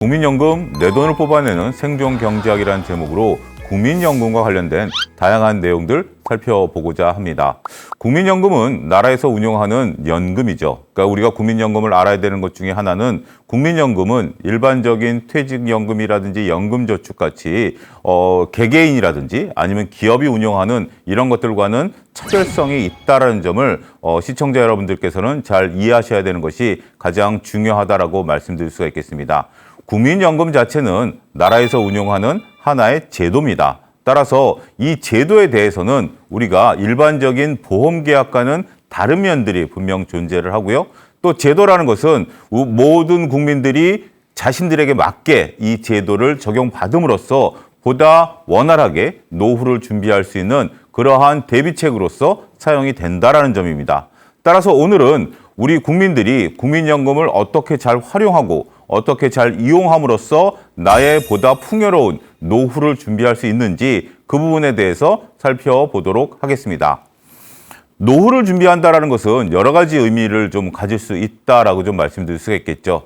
국민연금 내 돈을 뽑아내는 생존경제학이라는 제목으로 국민연금과 관련된 다양한 내용들 살펴보고자 합니다. 국민연금은 나라에서 운영하는 연금이죠. 그러니까 우리가 국민연금을 알아야 되는 것 중에 하나는 국민연금은 일반적인 퇴직연금이라든지 연금저축같이 개개인이라든지 아니면 기업이 운영하는 이런 것들과는 차별성이 있다는 점을 시청자 여러분들께서는 잘 이해하셔야 되는 것이 가장 중요하다라고 말씀드릴 수가 있겠습니다. 국민연금 자체는 나라에서 운영하는 하나의 제도입니다. 따라서 이 제도에 대해서는 우리가 일반적인 보험계약과는 다른 면들이 분명 존재를 하고요. 또 제도라는 것은 모든 국민들이 자신들에게 맞게 이 제도를 적용받음으로써 보다 원활하게 노후를 준비할 수 있는 그러한 대비책으로서 사용이 된다는 점입니다. 따라서 오늘은 우리 국민들이 국민연금을 어떻게 잘 활용하고 어떻게 잘 이용함으로써 나의 보다 풍요로운 노후를 준비할 수 있는지 그 부분에 대해서 살펴보도록 하겠습니다. 노후를 준비한다는 것은 여러 가지 의미를 좀 가질 수 있다라고 좀 말씀드릴 수가 있겠죠.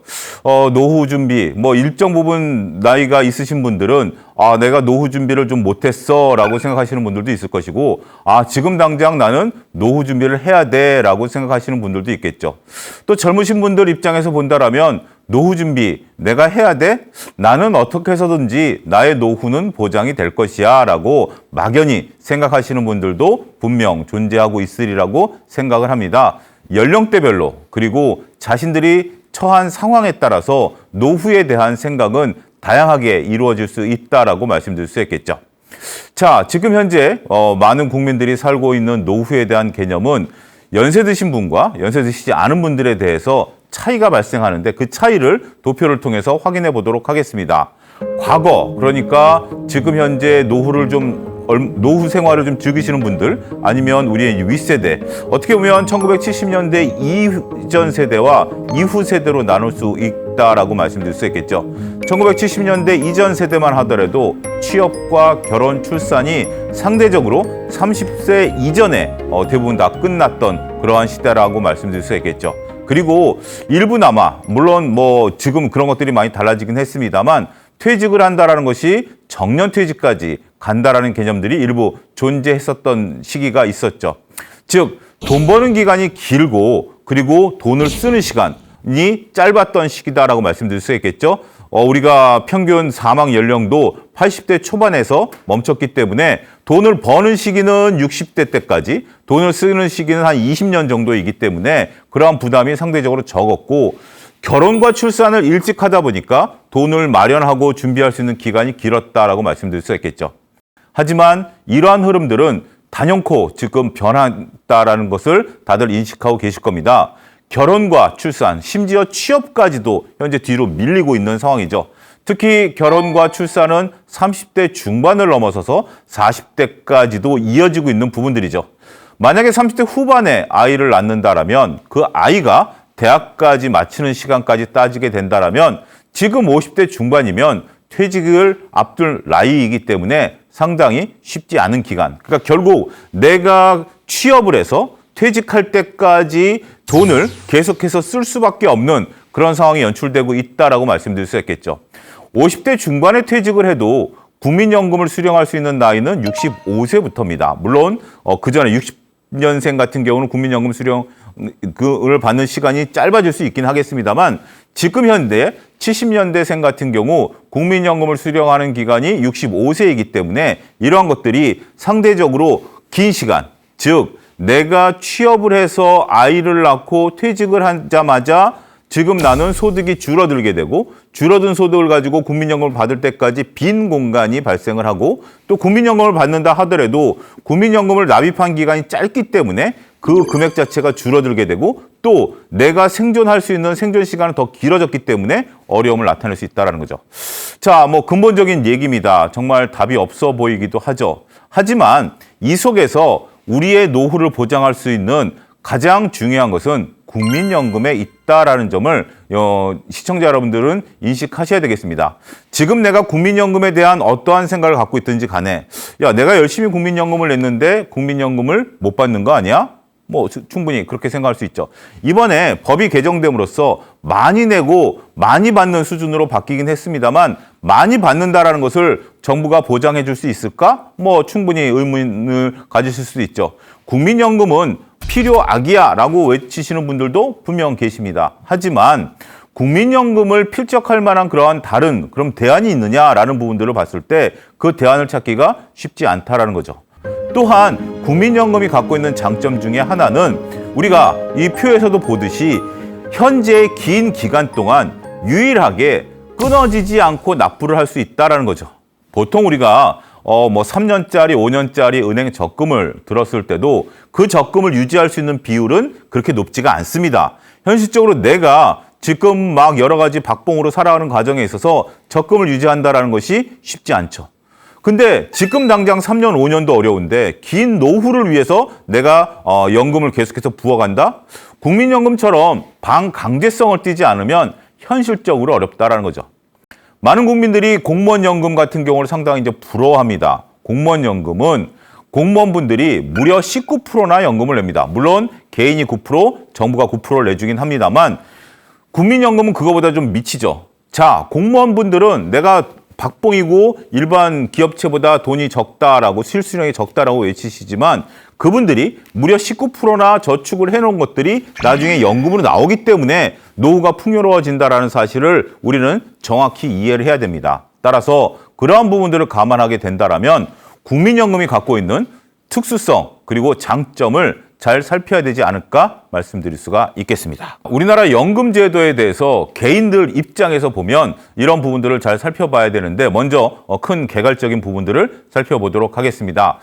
노후 준비, 일정 부분 나이가 있으신 분들은 내가 노후 준비를 좀 못했어 라고 생각하시는 분들도 있을 것이고 지금 당장 나는 노후 준비를 해야 돼 라고 생각하시는 분들도 있겠죠. 또 젊으신 분들 입장에서 본다라면 노후 준비 내가 해야 돼? 나는 어떻게 해서든지 나의 노후는 보장이 될 것이야 라고 막연히 생각하시는 분들도 분명 존재하고 있으리라고 생각을 합니다. 연령대별로 그리고 자신들이 처한 상황에 따라서 노후에 대한 생각은 다양하게 이루어질 수 있다라고 말씀드릴 수 있겠죠. 자, 지금 현재 많은 국민들이 살고 있는 노후에 대한 개념은 연세 드신 분과 연세 드시지 않은 분들에 대해서 차이가 발생하는데 그 차이를 도표를 통해서 확인해 보도록 하겠습니다. 과거, 그러니까 지금 현재 노후 생활을 좀 즐기시는 분들 아니면 우리의 윗세대, 어떻게 보면 1970년대 이전 세대와 이후 세대로 나눌 수 있다라고 말씀드릴 수 있겠죠. 1970년대 이전 세대만 하더라도 취업과 결혼, 출산이 상대적으로 30세 이전에 대부분 다 끝났던 그러한 시대라고 말씀드릴 수 있겠죠. 그리고 일부나마 물론 지금 그런 것들이 많이 달라지긴 했습니다만 퇴직을 한다라는 것이 정년퇴직까지 간다라는 개념들이 일부 존재했었던 시기가 있었죠. 즉, 돈 버는 기간이 길고 그리고 돈을 쓰는 시간이 짧았던 시기다라고 말씀드릴 수 있겠죠. 우리가 평균 사망 연령도 80대 초반에서 멈췄기 때문에 돈을 버는 시기는 60대 때까지, 돈을 쓰는 시기는 한 20년 정도이기 때문에 그러한 부담이 상대적으로 적었고 결혼과 출산을 일찍 하다 보니까 돈을 마련하고 준비할 수 있는 기간이 길었다라고 말씀드릴 수 있겠죠. 하지만 이러한 흐름들은 단연코 지금 변한다라는 것을 다들 인식하고 계실 겁니다. 결혼과 출산, 심지어 취업까지도 현재 뒤로 밀리고 있는 상황이죠. 특히 결혼과 출산은 30대 중반을 넘어서서 40대까지도 이어지고 있는 부분들이죠. 만약에 30대 후반에 아이를 낳는다라면 그 아이가 대학까지 마치는 시간까지 따지게 된다라면 지금 50대 중반이면 퇴직을 앞둘 나이이기 때문에 상당히 쉽지 않은 기간. 그러니까 결국 내가 취업을 해서 퇴직할 때까지 돈을 계속해서 쓸 수밖에 없는 그런 상황이 연출되고 있다라고 말씀드릴 수 있겠죠. 50대 중반에 퇴직을 해도 국민연금을 수령할 수 있는 나이는 65세부터입니다. 물론 그 전에 60년생 같은 경우는 국민연금 수령을 받는 시간이 짧아질 수 있긴 하겠습니다만 지금 현재 70년대생 같은 경우 국민연금을 수령하는 기간이 65세이기 때문에 이러한 것들이 상대적으로 긴 시간, 즉 내가 취업을 해서 아이를 낳고 퇴직을 하자마자 지금 나는 소득이 줄어들게 되고 줄어든 소득을 가지고 국민연금을 받을 때까지 빈 공간이 발생을 하고 또 국민연금을 받는다 하더라도 국민연금을 납입한 기간이 짧기 때문에 그 금액 자체가 줄어들게 되고 또 내가 생존할 수 있는 생존 시간은 더 길어졌기 때문에 어려움을 나타낼 수 있다는 거죠. 자, 근본적인 얘기입니다. 정말 답이 없어 보이기도 하죠. 하지만 이 속에서 우리의 노후를 보장할 수 있는 가장 중요한 것은 국민연금에 있다라는 점을 시청자 여러분들은 인식하셔야 되겠습니다. 지금 내가 국민연금에 대한 어떠한 생각을 갖고 있든지 간에 내가 열심히 국민연금을 냈는데 국민연금을 못 받는 거 아니야? 뭐 충분히 그렇게 생각할 수 있죠. 이번에 법이 개정됨으로써 많이 내고 많이 받는 수준으로 바뀌긴 했습니다만 많이 받는다라는 것을 정부가 보장해 줄 수 있을까? 뭐 충분히 의문을 가지실 수도 있죠. 국민연금은 필요악이야라고 외치시는 분들도 분명 계십니다. 하지만 국민연금을 필적할 만한 그러한 다른 그럼 대안이 있느냐라는 부분들을 봤을 때 그 대안을 찾기가 쉽지 않다라는 거죠. 또한 국민연금이 갖고 있는 장점 중에 하나는 우리가 이 표에서도 보듯이 현재 긴 기간 동안 유일하게 끊어지지 않고 납부를 할 수 있다라는 거죠. 보통 우리가 3년짜리, 5년짜리 은행 적금을 들었을 때도 그 적금을 유지할 수 있는 비율은 그렇게 높지가 않습니다. 현실적으로 내가 지금 막 여러 가지 박봉으로 살아가는 과정에 있어서 적금을 유지한다는 것이 쉽지 않죠. 근데 지금 당장 3년, 5년도 어려운데 긴 노후를 위해서 내가 연금을 계속해서 부어간다? 국민연금처럼 반강제성을 띠지 않으면 현실적으로 어렵다라는 거죠. 많은 국민들이 공무원연금 같은 경우를 상당히 이제 부러워합니다. 공무원연금은 공무원분들이 무려 19%나 연금을 냅니다. 물론 개인이 9%, 정부가 9%를 내주긴 합니다만 국민연금은 그거보다 좀 미치죠. 자, 공무원분들은 내가 박봉이고 일반 기업체보다 돈이 적다라고 실수령이 적다라고 외치시지만 그분들이 무려 19%나 저축을 해놓은 것들이 나중에 연금으로 나오기 때문에 노후가 풍요로워진다라는 사실을 우리는 정확히 이해를 해야 됩니다. 따라서 그러한 부분들을 감안하게 된다라면 국민연금이 갖고 있는 특수성 그리고 장점을 잘 살펴야 되지 않을까 말씀드릴 수가 있겠습니다. 우리나라 연금제도에 대해서 개인들 입장에서 보면 이런 부분들을 잘 살펴봐야 되는데 먼저 큰 개괄적인 부분들을 살펴보도록 하겠습니다.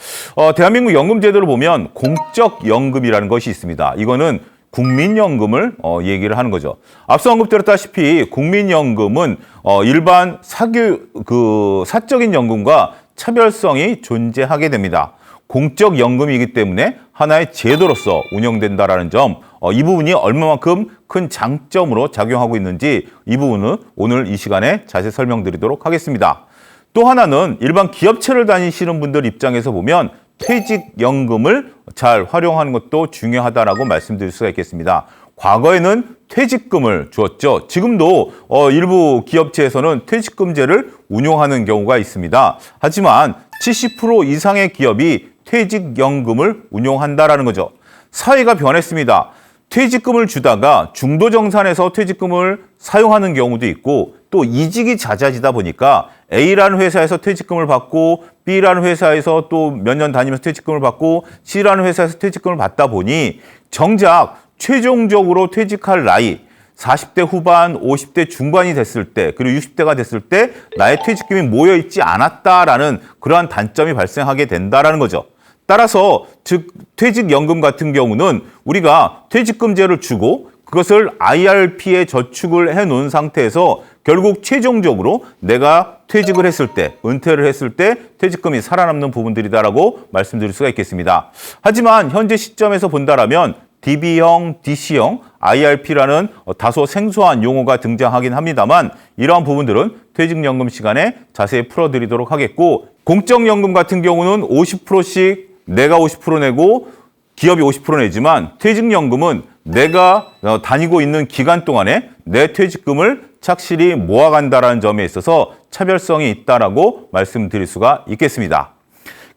대한민국 연금제도를 보면 공적연금이라는 것이 있습니다. 이거는 국민연금을 얘기를 하는 거죠. 앞서 언급드렸다시피 국민연금은 일반 사적인 연금과 차별성이 존재하게 됩니다. 공적연금이기 때문에 하나의 제도로서 운영된다라는 점, 이 부분이 얼마만큼 큰 장점으로 작용하고 있는지 이 부분은 오늘 이 시간에 자세히 설명드리도록 하겠습니다. 또 하나는 일반 기업체를 다니시는 분들 입장에서 보면 퇴직연금을 잘 활용하는 것도 중요하다라고 말씀드릴 수가 있겠습니다. 과거에는 퇴직금을 주었죠. 지금도 일부 기업체에서는 퇴직금제를 운용하는 경우가 있습니다. 하지만 70% 이상의 기업이 퇴직연금을 운용한다라는 거죠. 사회가 변했습니다. 퇴직금을 주다가 중도정산에서 퇴직금을 사용하는 경우도 있고 또 이직이 잦아지다 보니까 A라는 회사에서 퇴직금을 받고 B라는 회사에서 또 몇 년 다니면서 퇴직금을 받고 C라는 회사에서 퇴직금을 받다 보니 정작 최종적으로 퇴직할 나이 40대 후반, 50대 중반이 됐을 때 그리고 60대가 됐을 때 나의 퇴직금이 모여있지 않았다라는 그러한 단점이 발생하게 된다라는 거죠. 따라서 즉 퇴직연금 같은 경우는 우리가 퇴직금제를 주고 그것을 IRP에 저축을 해놓은 상태에서 결국 최종적으로 내가 퇴직을 했을 때, 은퇴를 했을 때 퇴직금이 살아남는 부분들이다라고 말씀드릴 수가 있겠습니다. 하지만 현재 시점에서 본다라면 DB형, DC형, IRP라는 다소 생소한 용어가 등장하긴 합니다만 이러한 부분들은 퇴직연금 시간에 자세히 풀어드리도록 하겠고 공적연금 같은 경우는 50%씩 내가 50% 내고 기업이 50% 내지만 퇴직연금은 내가 다니고 있는 기간 동안에 내 퇴직금을 착실히 모아간다는 점에 있어서 차별성이 있다라고 말씀드릴 수가 있겠습니다.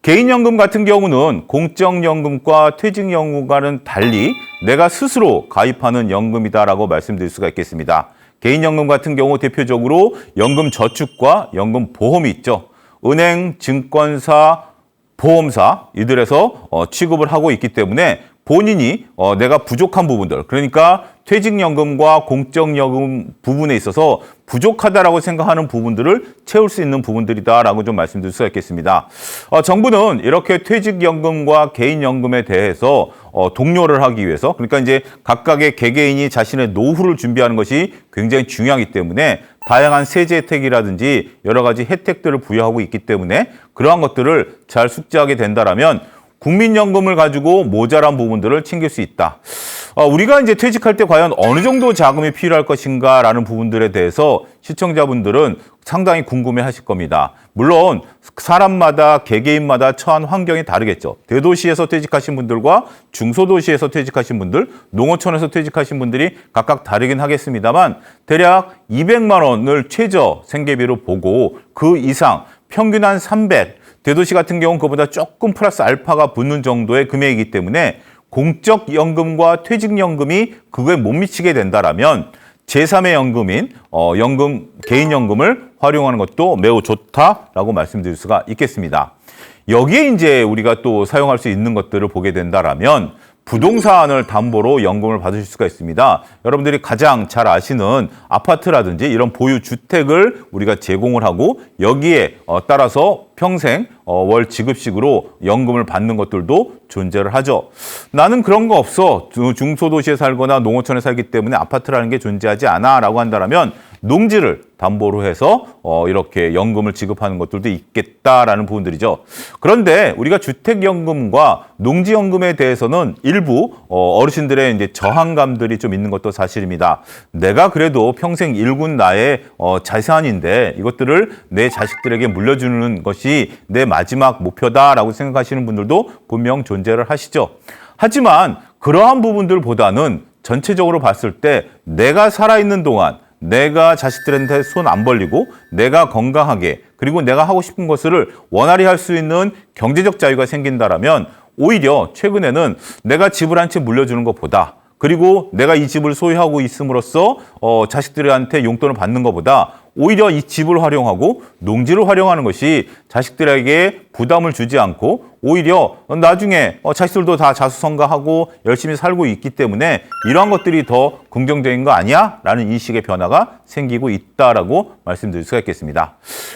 개인연금 같은 경우는 공적연금과 퇴직연금과는 달리 내가 스스로 가입하는 연금이다라고 말씀드릴 수가 있겠습니다. 개인연금 같은 경우 대표적으로 연금저축과 연금보험이 있죠. 은행, 증권사, 보험사 이들에서 취급을 하고 있기 때문에 본인이 내가 부족한 부분들 그러니까 퇴직연금과 공적연금 부분에 있어서 부족하다라고 생각하는 부분들을 채울 수 있는 부분들이다라고 좀 말씀드릴 수가 있겠습니다. 정부는 이렇게 퇴직연금과 개인연금에 대해서 독려를 하기 위해서 그러니까 이제 각각의 개개인이 자신의 노후를 준비하는 것이 굉장히 중요하기 때문에 다양한 세제 혜택이라든지 여러 가지 혜택들을 부여하고 있기 때문에 그러한 것들을 잘 숙지하게 된다라면 국민연금을 가지고 모자란 부분들을 챙길 수 있다. 우리가 이제 퇴직할 때 과연 어느 정도 자금이 필요할 것인가라는 부분들에 대해서 시청자분들은 상당히 궁금해 하실 겁니다. 물론 사람마다 개개인마다 처한 환경이 다르겠죠. 대도시에서 퇴직하신 분들과 중소도시에서 퇴직하신 분들, 농어촌에서 퇴직하신 분들이 각각 다르긴 하겠습니다만 대략 200만 원을 최저 생계비로 보고 그 이상 평균 한 300, 대도시 같은 경우는 그보다 조금 플러스 알파가 붙는 정도의 금액이기 때문에 공적연금과 퇴직연금이 그거에 못 미치게 된다라면 제3의 연금인 개인연금을 활용하는 것도 매우 좋다라고 말씀드릴 수가 있겠습니다. 여기에 이제 우리가 또 사용할 수 있는 것들을 보게 된다라면 부동산을 담보로 연금을 받으실 수가 있습니다. 여러분들이 가장 잘 아시는 아파트라든지 이런 보유 주택을 우리가 제공을 하고 여기에 따라서 평생 월 지급식으로 연금을 받는 것들도 존재를 하죠. 나는 그런 거 없어. 중소도시에 살거나 농어촌에 살기 때문에 아파트라는 게 존재하지 않아 라고 한다면 농지를 담보로 해서 이렇게 연금을 지급하는 것들도 있겠다라는 부분들이죠. 그런데 우리가 주택연금과 농지연금에 대해서는 일부 어르신들의 이제 저항감들이 좀 있는 것도 사실입니다. 내가 그래도 평생 일군 나의 자산인데 이것들을 내 자식들에게 물려주는 것이 내 마지막 목표다라고 생각하시는 분들도 분명 존재를 하시죠. 하지만 그러한 부분들보다는 전체적으로 봤을 때 내가 살아있는 동안 내가 자식들한테 손 안 벌리고 내가 건강하게 그리고 내가 하고 싶은 것을 원활히 할 수 있는 경제적 자유가 생긴다라면 오히려 최근에는 내가 집을 한 채 물려주는 것보다 그리고 내가 이 집을 소유하고 있음으로써 자식들한테 용돈을 받는 것보다 오히려 이 집을 활용하고 농지를 활용하는 것이 자식들에게 부담을 주지 않고 오히려 나중에 자식들도 다 자수성가하고 열심히 살고 있기 때문에 이러한 것들이 더 긍정적인 거 아니야? 라는 인식의 변화가 생기고 있다라고 말씀드릴 수가 있겠습니다.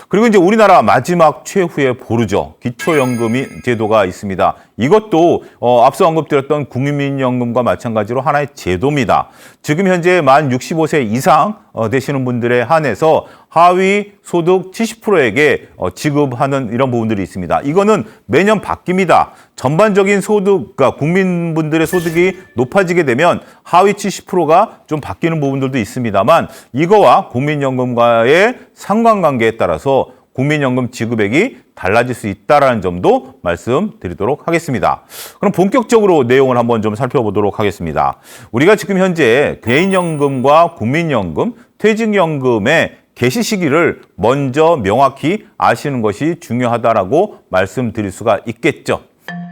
그리고 이제 우리나라 마지막 최후의 보루죠. 기초연금 제도가 있습니다. 이것도 앞서 언급드렸던 국민연금과 마찬가지로 하나의 제도입니다. 지금 현재 만 65세 이상 되시는 분들에 한해서 하위 소득 70%에게 지급하는 이런 부분들이 있습니다. 이거는 매년 바뀝니다. 전반적인 소득, 그러니까 국민분들의 소득이 높아지게 되면 하위 70%가 좀 바뀌는 부분들도 있습니다만 이거와 국민연금과의 상관관계에 따라서 국민연금 지급액이 달라질 수 있다는 점도 말씀드리도록 하겠습니다. 그럼 본격적으로 내용을 한번 좀 살펴보도록 하겠습니다. 우리가 지금 현재 개인연금과 국민연금, 퇴직연금의 개시 시기를 먼저 명확히 아시는 것이 중요하다라고 말씀드릴 수가 있겠죠.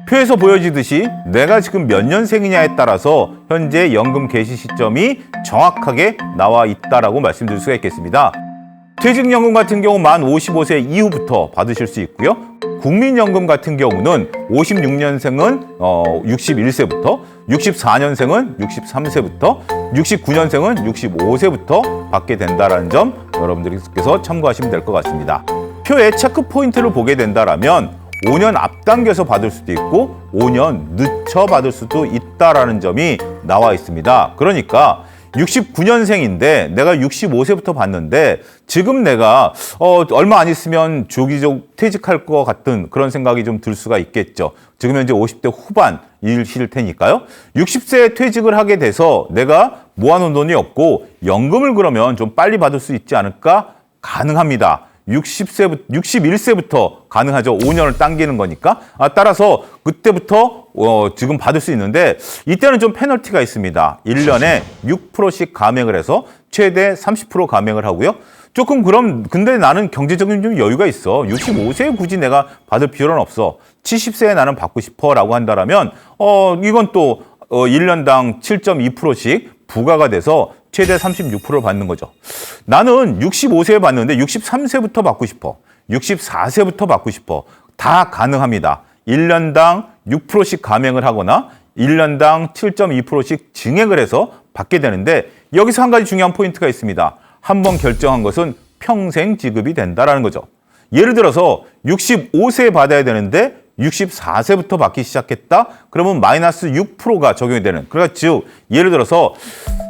표에서 보여지듯이 내가 지금 몇 년생이냐에 따라서 현재 연금 개시 시점이 정확하게 나와 있다라고 말씀드릴 수가 있겠습니다. 퇴직연금 같은 경우 만 55세 이후부터 받으실 수 있고요. 국민연금 같은 경우는 56년생은 61세부터, 64년생은 63세부터, 69년생은 65세부터 받게 된다는 점 여러분들께서 참고하시면 될 것 같습니다. 표에 체크 포인트를 보게 된다면 5년 앞당겨서 받을 수도 있고 5년 늦춰 받을 수도 있다라는 점이 나와 있습니다. 그러니까 69년생인데 내가 65세부터 받는데 지금 내가 얼마 안 있으면 조기적 퇴직할 것 같은 그런 생각이 좀 들 수가 있겠죠. 지금 현재 50대 후반이실 테니까요. 60세에 퇴직을 하게 돼서 내가 모아놓은 돈이 없고 연금을 그러면 좀 빨리 받을 수 있지 않을까? 가능합니다. 61세부터 가능하죠. 5년을 당기는 거니까. 따라서 그때부터 지금 받을 수 있는데 이때는 좀 페널티가 있습니다. 1년에 6%씩 감액을 해서 최대 30% 감액을 하고요. 조금 근데 나는 경제적인 좀 여유가 있어. 65세에 굳이 내가 받을 필요는 없어. 70세에 나는 받고 싶어라고 한다면 이건 또 1년당 7.2%씩 부과가 돼서 최대 36%를 받는 거죠. 나는 65세에 받는데 63세부터 받고 싶어. 64세부터 받고 싶어. 다 가능합니다. 1년당 6%씩 감액을 하거나 1년당 7.2%씩 증액을 해서 받게 되는데 여기서 한 가지 중요한 포인트가 있습니다. 한번 결정한 것은 평생 지급이 된다는 거죠. 예를 들어서 65세에 받아야 되는데 64세부터 받기 시작했다? 그러면 마이너스 6%가 적용이 되는. 그러니까 즉 예를 들어서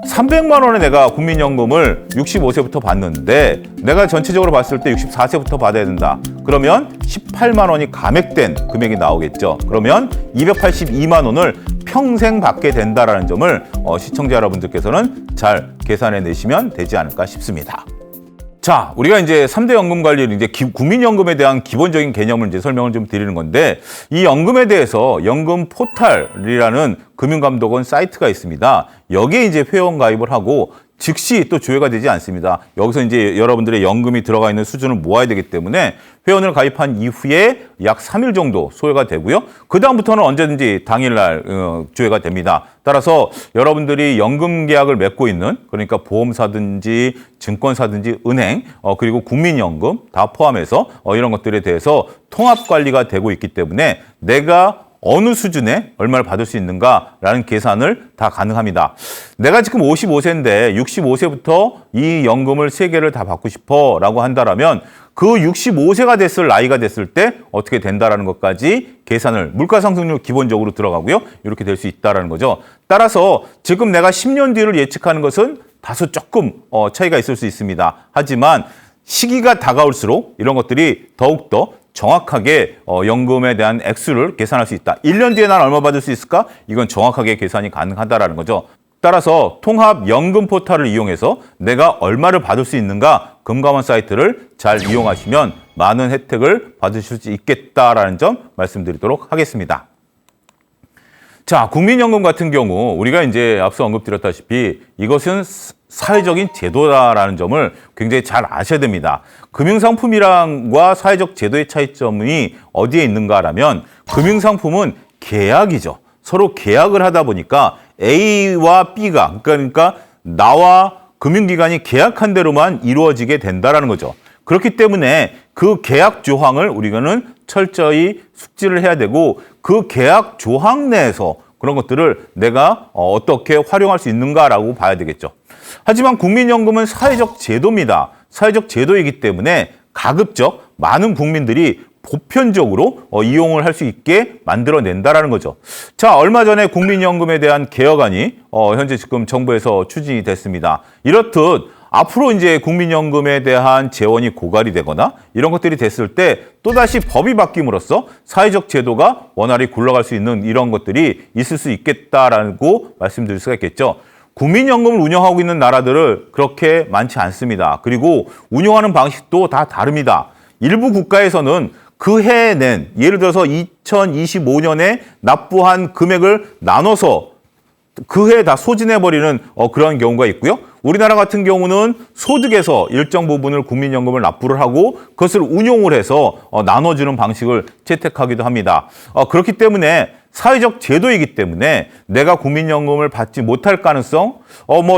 300만 원에 내가 국민연금을 65세부터 받는데 내가 전체적으로 봤을 때 64세부터 받아야 된다. 그러면 18만 원이 감액된 금액이 나오겠죠. 그러면 282만 원을 평생 받게 된다라는 점을 시청자 여러분들께서는 잘 계산해 내시면 되지 않을까 싶습니다. 자, 우리가 이제 3대 연금 관리, 이제 국민연금에 대한 기본적인 개념을 이제 설명을 좀 드리는 건데, 이 연금에 대해서 연금 포탈이라는 금융감독원 사이트가 있습니다. 여기에 이제 회원 가입을 하고 즉시 또 조회가 되지 않습니다. 여기서 이제 여러분들의 연금이 들어가 있는 수준을 모아야 되기 때문에 회원을 가입한 이후에 약 3일 정도 소요가 되고요. 그다음부터는 언제든지 당일날 조회가 됩니다. 따라서 여러분들이 연금 계약을 맺고 있는, 그러니까 보험사든지 증권사든지 은행, 그리고 국민연금 다 포함해서 이런 것들에 대해서 통합 관리가 되고 있기 때문에 내가 어느 수준에 얼마를 받을 수 있는가라는 계산을 다 가능합니다. 내가 지금 55세인데 65세부터 이 연금을 3개를 다 받고 싶어 라고 한다면 그 65세가 됐을 나이가 됐을 때 어떻게 된다라는 것까지 계산을 물가상승률 기본적으로 들어가고요. 이렇게 될 수 있다라는 거죠. 따라서 지금 내가 10년 뒤를 예측하는 것은 다소 조금 차이가 있을 수 있습니다. 하지만 시기가 다가올수록 이런 것들이 더욱더 정확하게 연금에 대한 액수를 계산할 수 있다. 1년 뒤에 난 얼마 받을 수 있을까? 이건 정확하게 계산이 가능하다라는 거죠. 따라서 통합 연금 포털을 이용해서 내가 얼마를 받을 수 있는가 금감원 사이트를 잘 이용하시면 많은 혜택을 받으실 수 있겠다라는 점 말씀드리도록 하겠습니다. 자, 국민연금 같은 경우 우리가 이제 앞서 언급드렸다시피 이것은 사회적인 제도다라는 점을 굉장히 잘 아셔야 됩니다. 금융상품이랑과 사회적 제도의 차이점이 어디에 있는가라면 금융상품은 계약이죠. 서로 계약을 하다 보니까 A와 B가 그러니까 나와 금융기관이 계약한 대로만 이루어지게 된다라는 거죠. 그렇기 때문에 그 계약 조항을 우리는 철저히 숙지를 해야 되고 그 계약 조항 내에서 그런 것들을 내가 어떻게 활용할 수 있는가라고 봐야 되겠죠. 하지만 국민연금은 사회적 제도입니다. 사회적 제도이기 때문에 가급적 많은 국민들이 보편적으로 이용을 할 수 있게 만들어낸다라는 거죠. 자, 얼마 전에 국민연금에 대한 개혁안이 현재 지금 정부에서 추진이 됐습니다. 이렇듯 앞으로 이제 국민연금에 대한 재원이 고갈이 되거나 이런 것들이 됐을 때 또다시 법이 바뀜으로써 사회적 제도가 원활히 굴러갈 수 있는 이런 것들이 있을 수 있겠다라고 말씀드릴 수가 있겠죠. 국민연금을 운영하고 있는 나라들은 그렇게 많지 않습니다. 그리고 운영하는 방식도 다 다릅니다. 일부 국가에서는 그 해에 낸, 예를 들어서 2025년에 납부한 금액을 나눠서 그 해에 다 소진해버리는 그런 경우가 있고요. 우리나라 같은 경우는 소득에서 일정 부분을 국민연금을 납부를 하고 그것을 운용을 해서 나눠주는 방식을 채택하기도 합니다. 그렇기 때문에 사회적 제도이기 때문에 내가 국민연금을 받지 못할 가능성,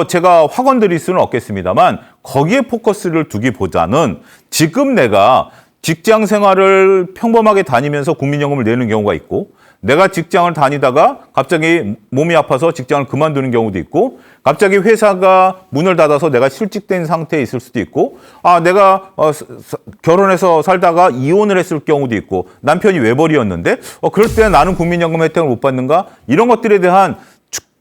제가 확언 드릴 수는 없겠습니다만 거기에 포커스를 두기보다는 지금 내가 직장 생활을 평범하게 다니면서 국민연금을 내는 경우가 있고 내가 직장을 다니다가 갑자기 몸이 아파서 직장을 그만두는 경우도 있고 갑자기 회사가 문을 닫아서 내가 실직된 상태에 있을 수도 있고 내가 결혼해서 살다가 이혼을 했을 경우도 있고 남편이 외벌이였는데 그럴 때 나는 국민연금 혜택을 못 받는가? 이런 것들에 대한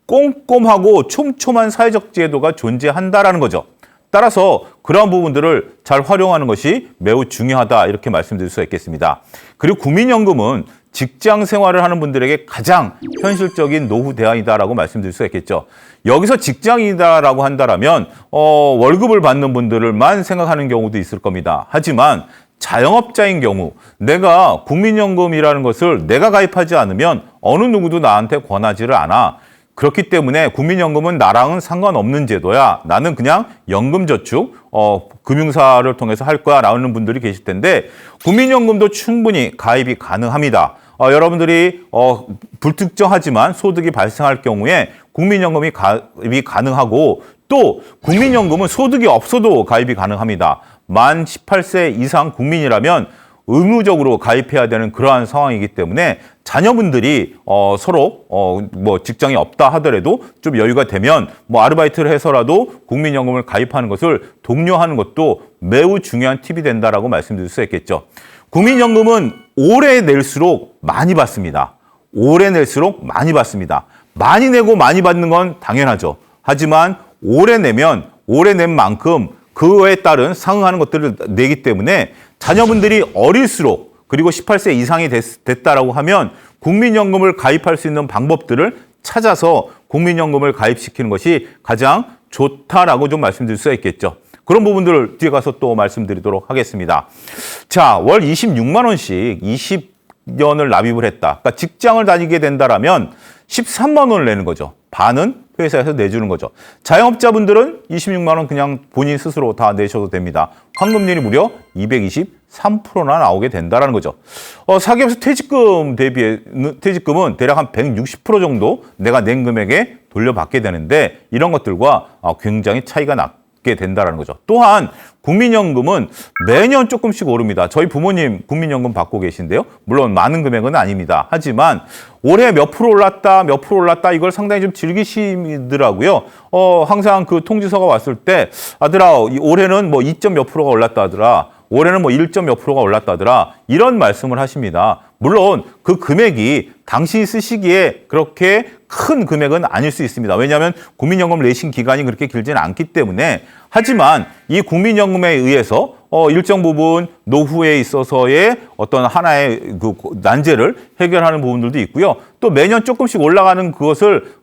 꼼꼼하고 촘촘한 사회적 제도가 존재한다라는 거죠. 따라서 그러한 부분들을 잘 활용하는 것이 매우 중요하다 이렇게 말씀드릴 수가 있겠습니다. 그리고 국민연금은 직장 생활을 하는 분들에게 가장 현실적인 노후 대안이다라고 말씀드릴 수가 있겠죠. 여기서 직장이다라고 한다면 월급을 받는 분들만 생각하는 경우도 있을 겁니다. 하지만 자영업자인 경우 내가 국민연금이라는 것을 내가 가입하지 않으면 어느 누구도 나한테 권하지를 않아. 그렇기 때문에 국민연금은 나랑은 상관없는 제도야. 나는 그냥 연금저축, 금융사를 통해서 할 거야 라는 분들이 계실 텐데 국민연금도 충분히 가입이 가능합니다. 여러분들이 불특정하지만 소득이 발생할 경우에 국민연금이 가입이 가능하고 또 국민연금은 소득이 없어도 가입이 가능합니다. 만 18세 이상 국민이라면 의무적으로 가입해야 되는 그러한 상황이기 때문에 자녀분들이 서로 뭐 직장이 없다 하더라도 좀 여유가 되면 뭐 아르바이트를 해서라도 국민연금을 가입하는 것을 독려하는 것도 매우 중요한 팁이 된다라고 말씀드릴 수 있겠죠. 국민연금은 오래 낼수록 많이 받습니다. 오래 낼수록 많이 받습니다. 많이 내고 많이 받는 건 당연하죠. 하지만 오래 내면 오래 낸 만큼 그에 따른 상응하는 것들을 내기 때문에 자녀분들이 어릴수록 그리고 18세 이상이 됐다라고 하면 국민연금을 가입할 수 있는 방법들을 찾아서 국민연금을 가입시키는 것이 가장 좋다라고 좀 말씀드릴 수가 있겠죠. 그런 부분들을 뒤에 가서 또 말씀드리도록 하겠습니다. 자, 월 26만 원씩 20년을 납입을 했다. 그러니까 직장을 다니게 된다라면 13만 원을 내는 거죠. 반은 회사에서 내주는 거죠. 자영업자분들은 26만 원 그냥 본인 스스로 다 내셔도 됩니다. 환급률이 무려 223%나 나오게 된다는 거죠. 사기업에서 퇴직금은 대략 한 160% 정도 내가 낸 금액에 돌려받게 되는데 이런 것들과 굉장히 차이가 나게 된다는 거죠. 또한 국민연금은 매년 조금씩 오릅니다. 저희 부모님 국민연금 받고 계신데요. 물론 많은 금액은 아닙니다. 하지만 올해 몇 프로 올랐다, 몇 프로 올랐다 이걸 상당히 좀 즐기시더라고요. 항상 그 통지서가 왔을 때 아들아 올해는 뭐 2점 몇 프로가 올랐다 하더라. 올해는 뭐 1점 몇 프로가 올랐다더라. 이런 말씀을 하십니다. 물론 그 금액이 당시 쓰시기에 그렇게 큰 금액은 아닐 수 있습니다. 왜냐하면 국민연금 내신 기간이 그렇게 길지는 않기 때문에. 하지만 이 국민연금에 의해서 일정 부분 노후에 있어서의 어떤 하나의 그 난제를 해결하는 부분들도 있고요. 또 매년 조금씩 올라가는 그것을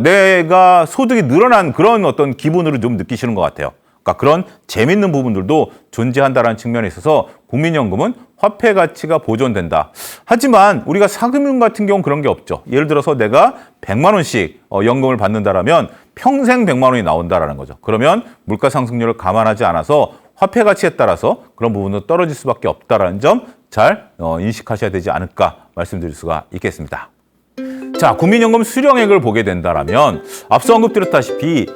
내가 소득이 늘어난 그런 어떤 기분으로 좀 느끼시는 것 같아요. 그러니까 그런 재밌는 부분들도 존재한다는 측면에 있어서 국민연금은 화폐 가치가 보존된다. 하지만 우리가 사금융 같은 경우는 그런 게 없죠. 예를 들어서 내가 100만 원씩 연금을 받는다라면 평생 100만 원이 나온다라는 거죠. 그러면 물가 상승률을 감안하지 않아서 화폐 가치에 따라서 그런 부분은 떨어질 수밖에 없다라는 점 잘 인식하셔야 되지 않을까 말씀드릴 수가 있겠습니다. 자, 국민연금 수령액을 보게 된다라면 앞서 언급드렸다시피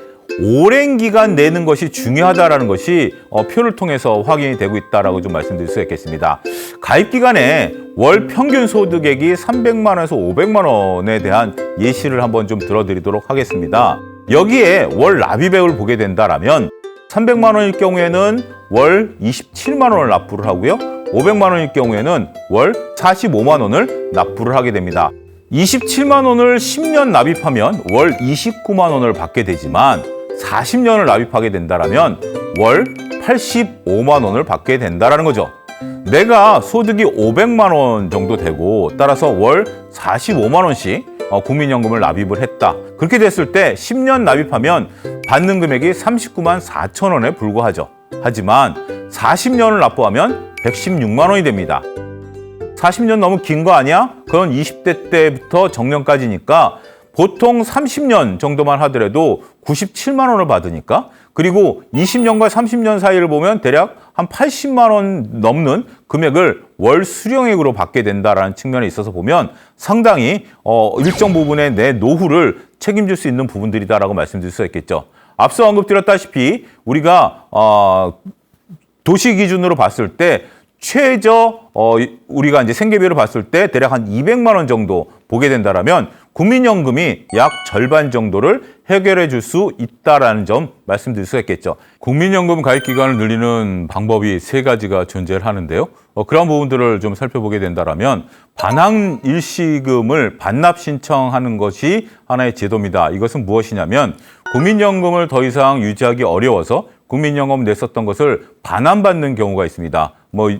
오랜 기간 내는 것이 중요하다라는 것이 표를 통해서 확인이 되고 있다라고 좀 말씀드릴 수 있겠습니다. 가입 기간에 월 평균 소득액이 300만 원에서 500만 원에 대한 예시를 한번 좀 들어드리도록 하겠습니다. 여기에 월 납입액을 보게 된다라면 300만 원일 경우에는 월 27만 원을 납부를 하고요. 500만 원일 경우에는 월 45만 원을 납부를 하게 됩니다. 27만 원을 10년 납입하면 월 29만 원을 받게 되지만 40년을 납입하게 된다면 월 85만 원을 받게 된다는 거죠. 내가 소득이 500만 원 정도 되고 따라서 월 45만 원씩 국민연금을 납입을 했다. 그렇게 됐을 때 10년 납입하면 받는 금액이 39만 4천 원에 불과하죠. 하지만 40년을 납부하면 116만 원이 됩니다. 40년 너무 긴 거 아니야? 그건 20대 때부터 정년까지니까 보통 30년 정도만 하더라도 97만 원을 받으니까 그리고 20년과 30년 사이를 보면 대략 한 80만 원 넘는 금액을 월 수령액으로 받게 된다라는 측면에 있어서 보면 상당히 일정 부분의 내 노후를 책임질 수 있는 부분들이다라고 말씀드릴 수 있겠죠. 앞서 언급드렸다시피 우리가 도시 기준으로 봤을 때 우리가 이제 생계비를 봤을 때 대략 한 200만 원 정도 보게 된다라면 국민연금이 약 절반 정도를 해결해 줄 수 있다라는 점 말씀드릴 수가 있겠죠. 국민연금 가입 기간을 늘리는 방법이 3가지가 존재를 하는데요. 그런 부분들을 좀 살펴보게 된다라면 반환 일시금을 반납 신청하는 것이 하나의 제도입니다. 이것은 무엇이냐면 국민연금을 더 이상 유지하기 어려워서 국민연금 냈었던 것을 반환받는 경우가 있습니다. 뭐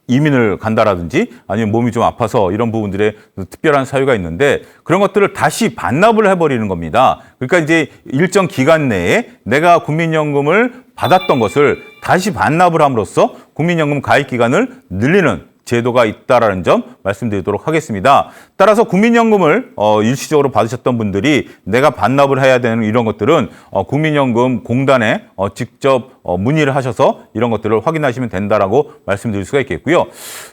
이민을 간다라든지 아니면 몸이 좀 아파서 이런 부분들의 특별한 사유가 있는데 그런 것들을 다시 반납을 해버리는 겁니다. 그러니까 이제 일정 기간 내에 내가 국민연금을 받았던 것을 다시 반납을 함으로써 국민연금 가입 기간을 늘리는 제도가 있다라는 점 말씀드리도록 하겠습니다. 따라서 국민연금을 일시적으로 받으셨던 분들이 내가 반납을 해야 되는 이런 것들은 국민연금 공단에 직접 문의를 하셔서 이런 것들을 확인하시면 된다라고 말씀드릴 수가 있겠고요.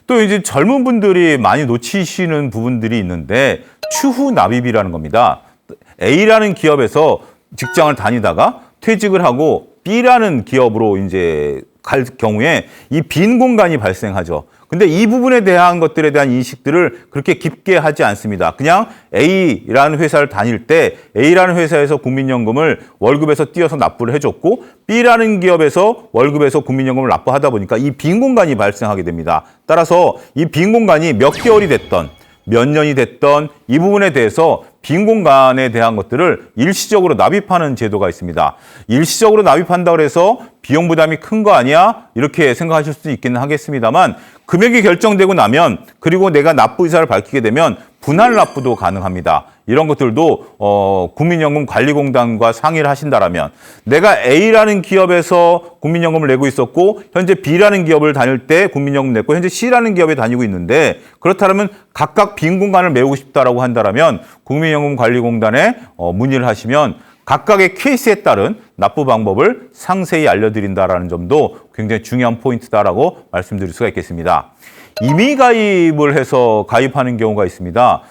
또 이제 젊은 분들이 많이 놓치시는 부분들이 있는데 추후 납입이라는 겁니다. A라는 기업에서 직장을 다니다가 퇴직을 하고 B라는 기업으로 이제 갈 경우에 이 빈 공간이 발생하죠. 근데 이 부분에 대한 것들에 대한 인식들을 그렇게 깊게 하지 않습니다. 그냥 A라는 회사를 다닐 때 A라는 회사에서 국민연금을 월급에서 띄어서 납부를 해줬고 B라는 기업에서 월급에서 국민연금을 납부하다 보니까 이 빈 공간이 발생하게 됩니다. 따라서 이 빈 공간이 몇 개월이 됐던 몇 년이 됐던 이 부분에 대해서 빈 공간에 대한 것들을 일시적으로 납입하는 제도가 있습니다. 일시적으로 납입한다고 해서 비용 부담이 큰 거 아니야? 이렇게 생각하실 수도 있기는 하겠습니다만 금액이 결정되고 나면 그리고 내가 납부 의사를 밝히게 되면 분할 납부도 가능합니다. 이런 것들도 국민연금관리공단과 상의를 하신다라면 내가 A라는 기업에서 국민연금을 내고 있었고 현재 B라는 기업을 다닐 때 국민연금 냈고 현재 C라는 기업에 다니고 있는데 그렇다면 각각 빈 공간을 메우고 싶다라고 한다라면 국민연금관리공단에 문의를 하시면 각각의 케이스에 따른 납부 방법을 상세히 알려드린다라는 점도 굉장히 중요한 포인트다라고 말씀드릴 수가 있겠습니다. 임의 가입을 해서 가입하는 경우가 있습니다.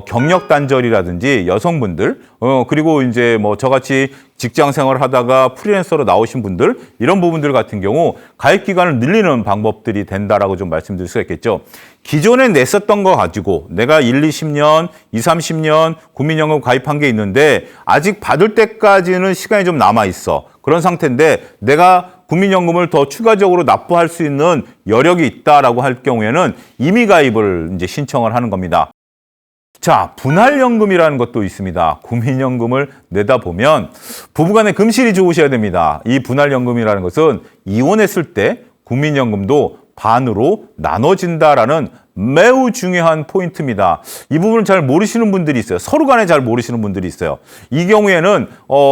경력 단절이라든지 여성분들, 그리고 이제 뭐 저같이 직장 생활을 하다가 프리랜서로 나오신 분들, 이런 부분들 같은 경우 가입 기간을 늘리는 방법들이 된다라고 좀 말씀드릴 수가 있겠죠. 기존에 냈었던 거 가지고 내가 1, 20년, 2, 30년 국민연금 가입한 게 있는데 아직 받을 때까지는 시간이 좀 남아 있어. 그런 상태인데 내가 국민연금을 더 추가적으로 납부할 수 있는 여력이 있다라고 할 경우에는 임의 가입을 이제 신청을 하는 겁니다. 자, 분할연금이라는 것도 있습니다. 국민연금을 내다 보면 부부간의 금실이 좋으셔야 됩니다. 이 분할연금이라는 것은 이혼했을 때 국민연금도 반으로 나눠진다라는 매우 중요한 포인트입니다. 이 부분을 잘 모르시는 분들이 있어요. 서로 간에 잘 모르시는 분들이 있어요. 이 경우에는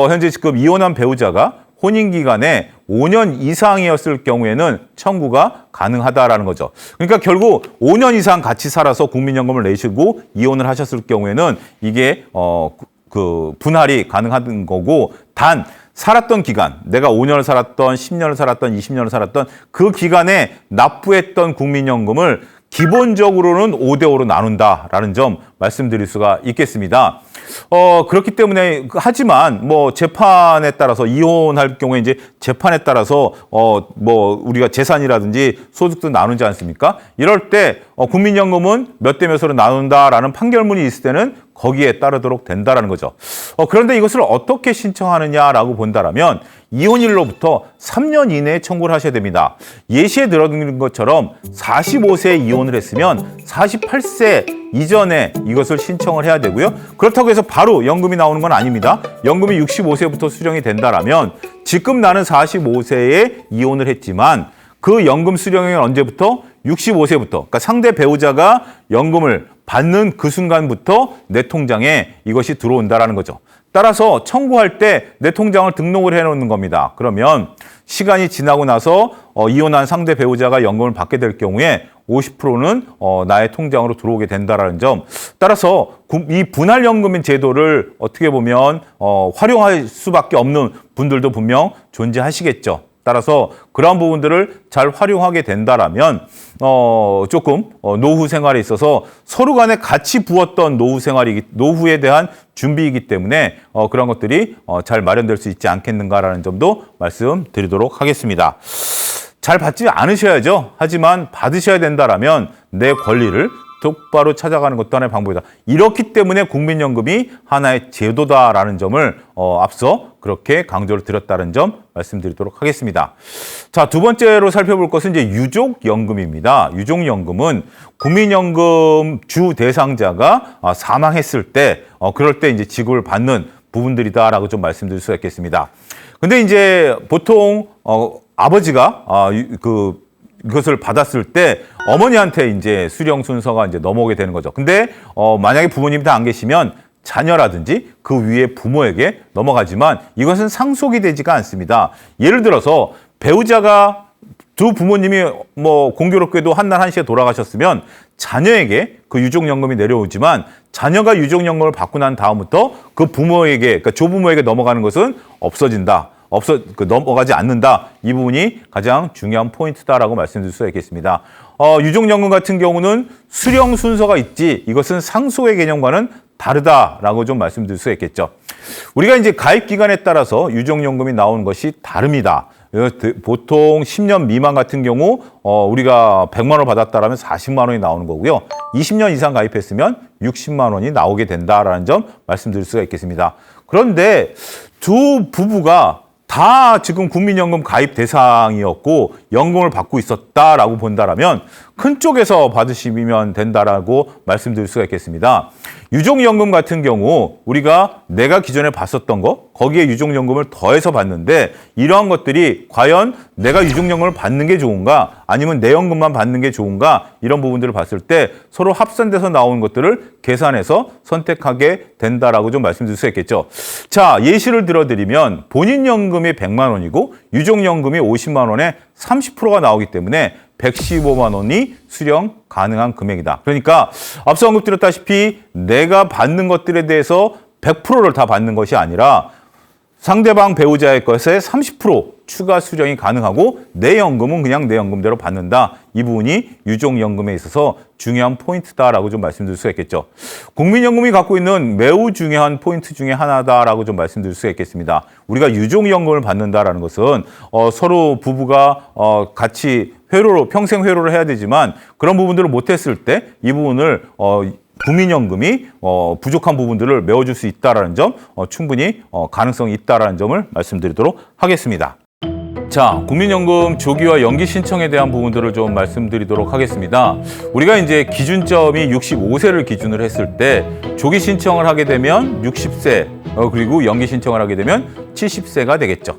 현재 지금 이혼한 배우자가 혼인 기간에 5년 이상이었을 경우에는 청구가 가능하다라는 거죠. 그러니까 결국 5년 이상 같이 살아서 국민연금을 내시고 이혼을 하셨을 경우에는 이게 분할이 가능한 거고 단 살았던 기간, 내가 5년을 살았던 10년을 살았던 20년을 살았던 그 기간에 납부했던 국민연금을 기본적으로는 5대5로 나눈다라는 점 말씀드릴 수가 있겠습니다. 그렇기 때문에 하지만 뭐 재판에 따라서 이혼할 경우에 이제 재판에 따라서 뭐 우리가 재산이라든지 소득도 나누지 않습니까? 이럴 때 국민연금은 몇 대 몇으로 나눈다라는 판결문이 있을 때는 거기에 따르도록 된다라는 거죠. 그런데 이것을 어떻게 신청하느냐라고 본다라면 이혼일로부터 3년 이내에 청구를 하셔야 됩니다. 예시에 들어드린 것처럼 45세에 이혼을 했으면 48세 이전에 이것을 신청을 해야 되고요. 그렇다고 해서 바로 연금이 나오는 건 아닙니다. 연금이 65세부터 수령이 된다라면 지금 나는 45세에 이혼을 했지만 그 연금 수령은 언제부터? 65세부터. 그러니까 상대 배우자가 연금을 받는 그 순간부터 내 통장에 이것이 들어온다라는 거죠. 따라서 청구할 때 내 통장을 등록을 해놓는 겁니다. 그러면 시간이 지나고 나서 이혼한 상대 배우자가 연금을 받게 될 경우에 50%는 나의 통장으로 들어오게 된다라는 점. 따라서 이 분할연금 제도를 어떻게 보면 활용할 수밖에 없는 분들도 분명 존재하시겠죠. 따라서 그러한 부분들을 잘 활용하게 된다라면 조금 노후 생활에 있어서 서로 간에 같이 부었던 노후에 대한 준비이기 때문에 그런 것들이 잘 마련될 수 있지 않겠는가라는 점도 말씀드리도록 하겠습니다. 잘 받지 않으셔야죠. 하지만 받으셔야 된다라면 내 권리를 똑바로 찾아가는 것도 하나의 방법이다. 이렇기 때문에 국민연금이 하나의 제도다라는 점을 앞서 그렇게 강조를 드렸다는 점 말씀드리도록 하겠습니다. 자, 두 번째로 살펴볼 것은 이제 유족연금입니다. 유족연금은 국민연금 주 대상자가 사망했을 때 그럴 때 이제 지급을 받는 부분들이다라고 좀 말씀드릴 수가 있겠습니다. 근데 이제 보통 아버지가 그것을 받았을 때 어머니한테 이제 수령 순서가 이제 넘어오게 되는 거죠. 근데 만약에 부모님이 다 안 계시면 자녀라든지 그 위에 부모에게 넘어가지만 이것은 상속이 되지가 않습니다. 예를 들어서 배우자가 두 부모님이 뭐 공교롭게도 한날 한시에 돌아가셨으면 자녀에게 그 유족연금이 내려오지만 자녀가 유족연금을 받고 난 다음부터 그 부모에게, 그러니까 조부모에게 넘어가는 것은 없어진다. 넘어가지 않는다. 이 부분이 가장 중요한 포인트다라고 말씀드릴 수가 있겠습니다. 유족연금 같은 경우는 수령 순서가 있지 이것은 상속의 개념과는 다르다라고 좀 말씀드릴 수가 있겠죠. 우리가 이제 가입 기간에 따라서 유족연금이 나오는 것이 다릅니다. 보통 10년 미만 같은 경우 우리가 100만 원을 받았다라면 40만 원이 나오는 거고요. 20년 이상 가입했으면 60만 원이 나오게 된다라는 점 말씀드릴 수가 있겠습니다. 그런데 두 부부가 다 지금 국민연금 가입 대상이었고 연금을 받고 있었다라고 본다라면 큰 쪽에서 받으시면 된다라고 말씀드릴 수가 있겠습니다. 유족연금 같은 경우 우리가 내가 기존에 봤었던 거 거기에 유족연금을 더해서 받는데 이러한 것들이 과연 내가 유족연금을 받는 게 좋은가 아니면 내 연금만 받는 게 좋은가 이런 부분들을 봤을 때 서로 합산돼서 나오는 것들을 계산해서 선택하게 된다라고 좀 말씀드릴 수 있겠죠. 자, 예시를 들어드리면 본인 연금이 100만 원이고 유족연금이 50만 원에 30%가 나오기 때문에 115만 원이 수령 가능한 금액이다. 그러니까 앞서 언급드렸다시피 내가 받는 것들에 대해서 100%를 다 받는 것이 아니라 상대방 배우자의 것에 30% 추가 수령이 가능하고 내 연금은 그냥 내 연금대로 받는다. 이 부분이 유족연금에 있어서 중요한 포인트다라고 좀 말씀드릴 수가 있겠죠. 국민연금이 갖고 있는 매우 중요한 포인트 중에 하나다라고 좀 말씀드릴 수가 있겠습니다. 우리가 유족연금을 받는다라는 것은 서로 부부가 같이 회로로 평생 회로를 해야 되지만 그런 부분들을 못했을 때 이 부분을 국민연금이 부족한 부분들을 메워줄 수 있다는 점 충분히 가능성이 있다는 점을 말씀드리도록 하겠습니다. 자, 국민연금 조기와 연기 신청에 대한 부분들을 좀 말씀드리도록 하겠습니다. 우리가 이제 기준점이 65세를 기준으로 했을 때 조기 신청을 하게 되면 60세 그리고 연기 신청을 하게 되면 70세가 되겠죠.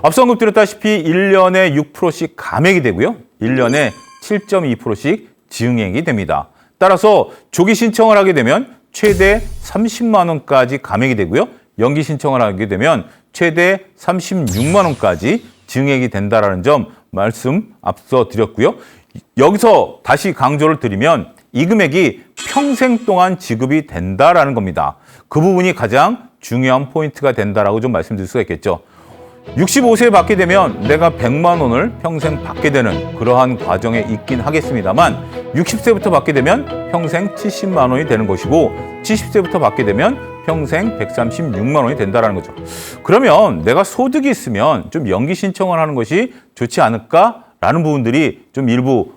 앞서 언급드렸다시피 1년에 6%씩 감액이 되고요. 1년에 7.2%씩 증액이 됩니다. 따라서 조기 신청을 하게 되면 최대 30만 원까지 감액이 되고요. 연기 신청을 하게 되면 최대 36만 원까지 증액이 된다는 점 말씀 앞서 드렸고요. 여기서 다시 강조를 드리면 이 금액이 평생 동안 지급이 된다라는 겁니다. 그 부분이 가장 중요한 포인트가 된다라고 좀 말씀드릴 수가 있겠죠. 65세에 받게 되면 내가 100만 원을 평생 받게 되는 그러한 과정에 있긴 하겠습니다만 60세부터 받게 되면 평생 70만 원이 되는 것이고 70세부터 받게 되면 평생 136만 원이 된다는 거죠. 그러면 내가 소득이 있으면 좀 연기 신청을 하는 것이 좋지 않을까라는 부분들이 좀 일부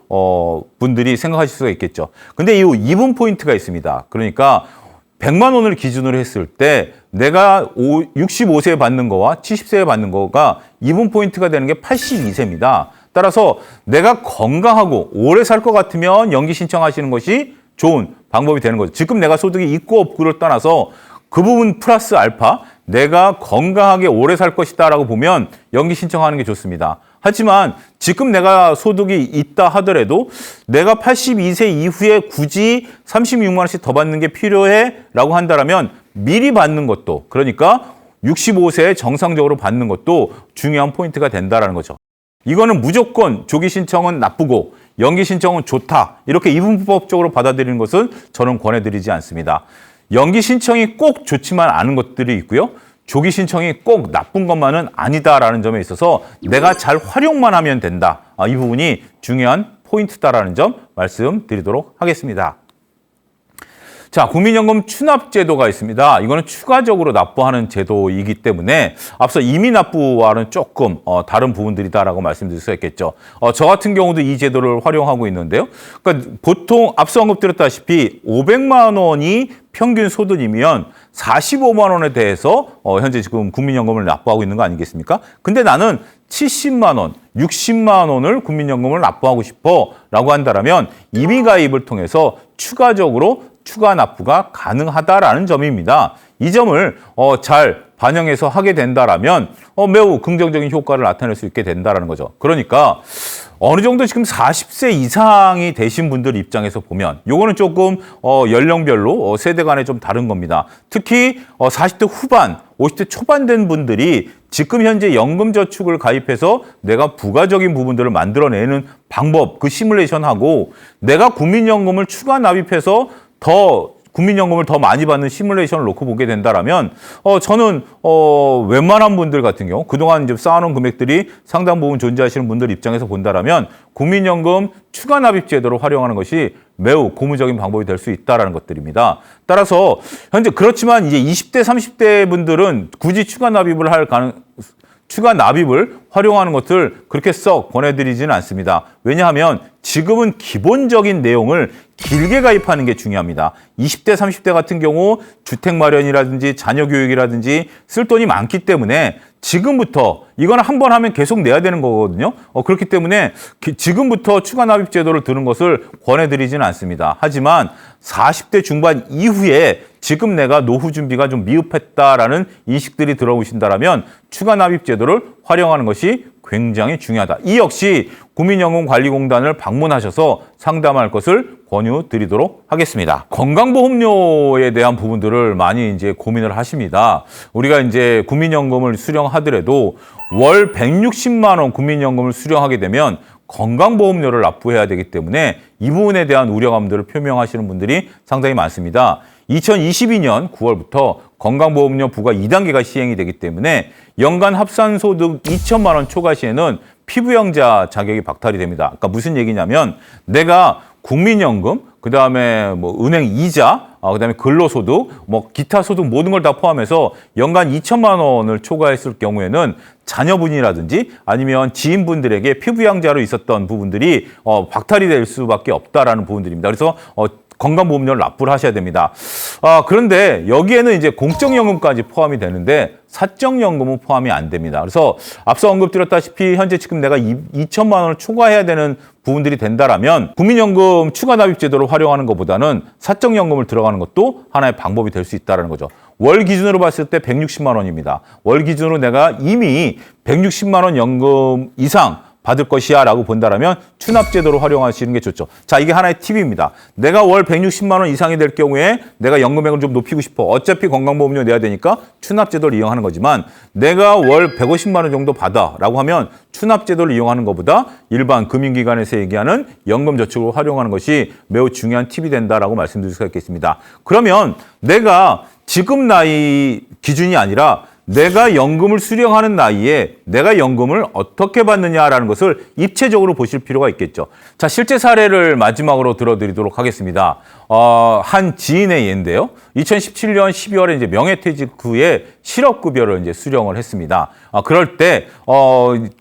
분들이 생각하실 수가 있겠죠. 근데 이 이분 포인트가 있습니다. 그러니까 100만 원을 기준으로 했을 때 내가 65세에 받는 거와 70세에 받는 거가 이분 포인트가 되는 게 82세입니다. 따라서 내가 건강하고 오래 살 것 같으면 연기 신청하시는 것이 좋은 방법이 되는 거죠. 지금 내가 소득이 있고 없고를 떠나서 그 부분 플러스 알파 내가 건강하게 오래 살 것이다라고 보면 연기 신청하는 게 좋습니다. 하지만 지금 내가 소득이 있다 하더라도 내가 82세 이후에 굳이 36만 원씩 더 받는 게 필요해 라고 한다면 미리 받는 것도 그러니까 65세에 정상적으로 받는 것도 중요한 포인트가 된다는 거죠. 이거는 무조건 조기 신청은 나쁘고 연기 신청은 좋다 이렇게 이분법적으로 받아들이는 것은 저는 권해드리지 않습니다. 연기 신청이 꼭 좋지만 않은 것들이 있고요. 조기 신청이 꼭 나쁜 것만은 아니다라는 점에 있어서 내가 잘 활용만 하면 된다. 이 부분이 중요한 포인트다라는 점 말씀드리도록 하겠습니다. 자, 국민연금 추납제도가 있습니다. 이거는 추가적으로 납부하는 제도이기 때문에 앞서 임의납부와는 조금 다른 부분들이다라고 말씀드릴 수 있겠죠. 저 같은 경우도 이 제도를 활용하고 있는데요. 그러니까 보통 앞서 언급드렸다시피 500만 원이 평균 소득이면 45만 원에 대해서 현재 지금 국민연금을 납부하고 있는 거 아니겠습니까? 근데 나는 70만 원, 60만 원을 국민연금을 납부하고 싶어 라고 한다면 임의가입을 통해서 추가적으로 추가 납부가 가능하다라는 점입니다. 이 점을 잘 반영해서 하게 된다라면 매우 긍정적인 효과를 나타낼 수 있게 된다라는 거죠. 그러니까 어느 정도 지금 40세 이상이 되신 분들 입장에서 보면 요거는 조금 연령별로 세대 간에 좀 다른 겁니다. 특히 40대 후반, 50대 초반 된 분들이 지금 현재 연금저축을 가입해서 내가 부가적인 부분들을 만들어내는 방법, 그 시뮬레이션하고 내가 국민연금을 추가 납입해서 더 국민연금을 더 많이 받는 시뮬레이션을 놓고 보게 된다라면 저는 웬만한 분들 같은 경우 그동안 이제 쌓아놓은 금액들이 상당 부분 존재하시는 분들 입장에서 본다라면 국민연금 추가 납입 제도를 활용하는 것이 매우 고무적인 방법이 될 수 있다라는 것들입니다. 따라서 현재 그렇지만 이제 20대, 30대 분들은 굳이 추가 납입을 할 추가 납입을 활용하는 것을 그렇게 썩 권해드리지는 않습니다. 왜냐하면 지금은 기본적인 내용을 길게 가입하는 게 중요합니다. 20대, 30대 같은 경우 주택 마련이라든지 자녀 교육이라든지 쓸 돈이 많기 때문에 지금부터 이거는 한 번 하면 계속 내야 되는 거거든요. 그렇기 때문에 지금부터 추가 납입 제도를 드는 것을 권해드리지는 않습니다. 하지만 40대 중반 이후에 지금 내가 노후 준비가 좀 미흡했다라는 인식들이 들어오신다면 추가 납입 제도를 활용하는 것이 굉장히 중요하다. 이 역시 국민연금관리공단을 방문하셔서 상담할 것을 권유드리도록 하겠습니다. 건강보험료에 대한 부분들을 많이 이제 고민을 하십니다. 우리가 이제 국민연금을 수령하더라도 월 160만 원 국민연금을 수령하게 되면 건강보험료를 납부해야 되기 때문에 이 부분에 대한 우려감들을 표명하시는 분들이 상당히 많습니다. 2022년 9월부터 건강보험료 부과 2단계가 시행이 되기 때문에 연간 합산소득 2천만 원 초과 시에는 피부양자 자격이 박탈이 됩니다. 그러니까 무슨 얘기냐면 내가 국민연금, 그다음에 뭐 은행 이자, 그다음에 근로소득, 뭐 기타 소득 모든 걸 다 포함해서 연간 2천만 원을 초과했을 경우에는 자녀분이라든지 아니면 지인분들에게 피부양자로 있었던 부분들이 박탈이 될 수밖에 없다라는 부분들입니다. 그래서 건강보험료를 납부를 하셔야 됩니다. 그런데 여기에는 이제 공적연금까지 포함이 되는데 사적연금은 포함이 안 됩니다. 그래서 앞서 언급드렸다시피 현재 지금 내가 2천만 원을 초과해야 되는 부분들이 된다라면 국민연금 추가 납입 제도를 활용하는 것보다는 사적연금을 들어가는 것도 하나의 방법이 될 수 있다는 거죠. 월 기준으로 봤을 때 160만 원입니다. 월 기준으로 내가 이미 160만 원 연금 이상 받을 것이야 라고 본다라면 추납제도로 활용하시는 게 좋죠. 자, 이게 하나의 팁입니다. 내가 월 160만 원 이상이 될 경우에 내가 연금액을 좀 높이고 싶어. 어차피 건강보험료 내야 되니까 추납제도를 이용하는 거지만 내가 월 150만 원 정도 받아 라고 하면 추납제도를 이용하는 것보다 일반 금융기관에서 얘기하는 연금저축을 활용하는 것이 매우 중요한 팁이 된다라고 말씀드릴 수가 있겠습니다. 그러면 내가 지금 나이 기준이 아니라 내가 연금을 수령하는 나이에 내가 연금을 어떻게 받느냐라는 것을 입체적으로 보실 필요가 있겠죠. 자, 실제 사례를 마지막으로 들어드리도록 하겠습니다. 한 지인의 예인데요. 2017년 12월에 이제 명예퇴직 후에 실업급여를 이제 수령을 했습니다. 그럴 때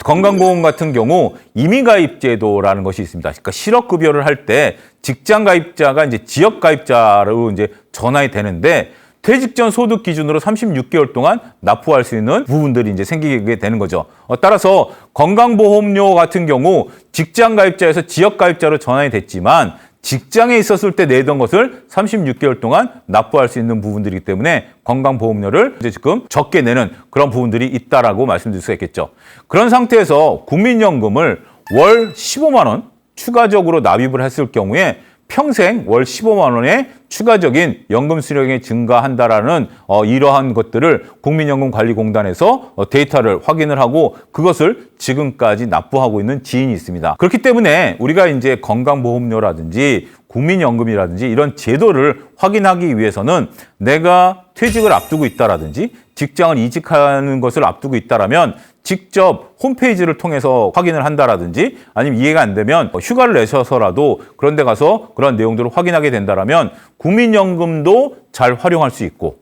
건강보험 같은 경우 임의가입제도라는 것이 있습니다. 그러니까 실업급여를 할 때 직장가입자가 이제 지역가입자로 이제 전환이 되는데. 퇴직 전 소득 기준으로 36개월 동안 납부할 수 있는 부분들이 이제 생기게 되는 거죠. 따라서 건강보험료 같은 경우 직장 가입자에서 지역 가입자로 전환이 됐지만 직장에 있었을 때 내던 것을 36개월 동안 납부할 수 있는 부분들이기 때문에 건강보험료를 이제 지금 적게 내는 그런 부분들이 있다라고 말씀드릴 수가 있겠죠. 그런 상태에서 국민연금을 월 15만 원 추가적으로 납입을 했을 경우에 평생 월 15만 원의 추가적인 연금 수령이 증가한다라는 이러한 것들을 국민연금관리공단에서 데이터를 확인을 하고 그것을 지금까지 납부하고 있는 지인이 있습니다. 그렇기 때문에 우리가 이제 건강보험료라든지 국민연금이라든지 이런 제도를 확인하기 위해서는 내가 퇴직을 앞두고 있다라든지 직장을 이직하는 것을 앞두고 있다라면 직접 홈페이지를 통해서 확인을 한다라든지 아니면 이해가 안 되면 휴가를 내셔서라도 그런 데 가서 그런 내용들을 확인하게 된다라면 국민연금도 잘 활용할 수 있고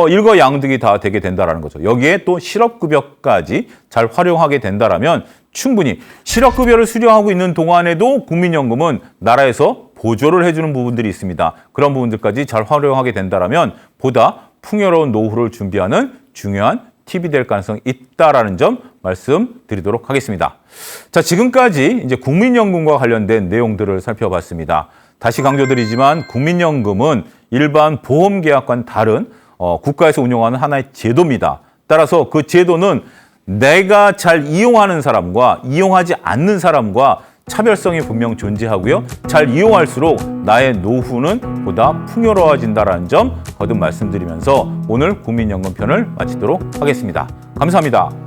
일거양득이 다 되게 된다라는 거죠. 여기에 또 실업급여까지 잘 활용하게 된다라면 충분히 실업급여를 수령하고 있는 동안에도 국민연금은 나라에서 보조를 해주는 부분들이 있습니다. 그런 부분들까지 잘 활용하게 된다라면 보다 풍요로운 노후를 준비하는 중요한 팁이 될 가능성이 있다라는 점 말씀드리도록 하겠습니다. 자, 지금까지 이제 국민연금과 관련된 내용들을 살펴봤습니다. 다시 강조드리지만 국민연금은 일반 보험계약과는 다른 국가에서 운영하는 하나의 제도입니다. 따라서 그 제도는 내가 잘 이용하는 사람과 이용하지 않는 사람과 차별성이 분명 존재하고요. 잘 이용할수록 나의 노후는 보다 풍요로워진다는 점 거듭 말씀드리면서 오늘 국민연금 편을 마치도록 하겠습니다. 감사합니다.